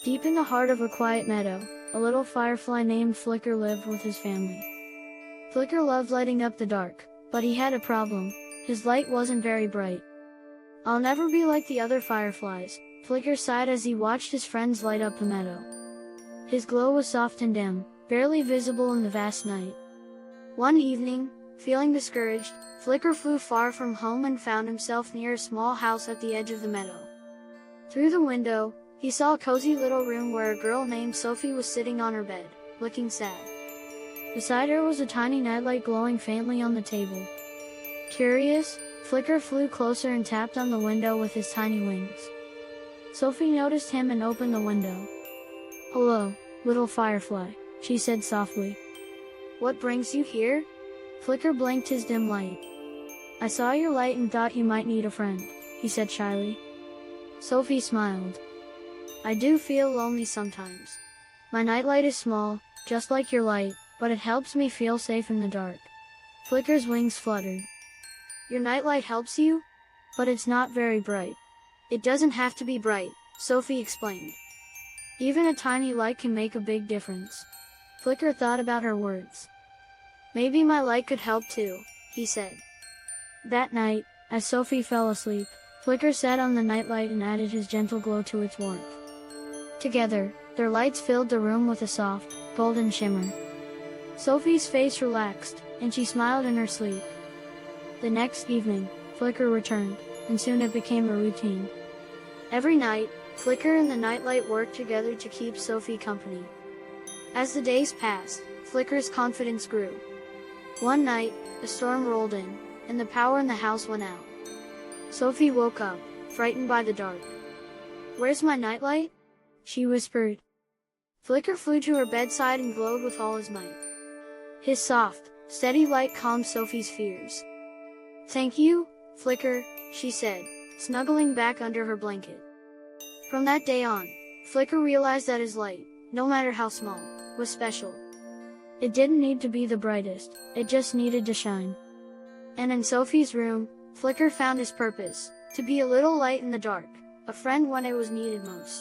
Deep in the heart of a quiet meadow, a little firefly named Flicker lived with his family. Flicker loved lighting up the dark, but he had a problem. His light wasn't very bright. "I'll never be like the other fireflies," Flicker sighed as he watched his friends light up the meadow. His glow was soft and dim, barely visible in the vast night. One evening, feeling discouraged, Flicker flew far from home and found himself near a small house at the edge of the meadow. Through the window, he saw a cozy little room where a girl named Sophie was sitting on her bed, looking sad. Beside her was a tiny nightlight glowing faintly on the table. Curious, Flicker flew closer and tapped on the window with his tiny wings. Sophie noticed him and opened the window. "Hello, little firefly," she said softly. "What brings you here?" Flicker blinked his dim light. "I saw your light and thought you might need a friend," he said shyly. Sophie smiled. "I do feel lonely sometimes. My nightlight is small, just like your light, but it helps me feel safe in the dark." Flicker's wings fluttered. "Your nightlight helps you? But it's not very bright." "It doesn't have to be bright," Sophie explained. "Even a tiny light can make a big difference." Flicker thought about her words. "Maybe my light could help too," he said. That night, as Sophie fell asleep, Flicker sat on the nightlight and added his gentle glow to its warmth. Together, their lights filled the room with a soft, golden shimmer. Sophie's face relaxed, and she smiled in her sleep. The next evening, Flicker returned, and soon it became a routine. Every night, Flicker and the nightlight worked together to keep Sophie company. As the days passed, Flicker's confidence grew. One night, a storm rolled in, and the power in the house went out. Sophie woke up, frightened by the dark. "Where's my nightlight?" she whispered. Flicker flew to her bedside and glowed with all his might. His soft, steady light calmed Sophie's fears. "Thank you, Flicker," she said, snuggling back under her blanket. From that day on, Flicker realized that his light, no matter how small, was special. It didn't need to be the brightest, it just needed to shine. And in Sophie's room, Flicker found his purpose, to be a little light in the dark, a friend when it was needed most.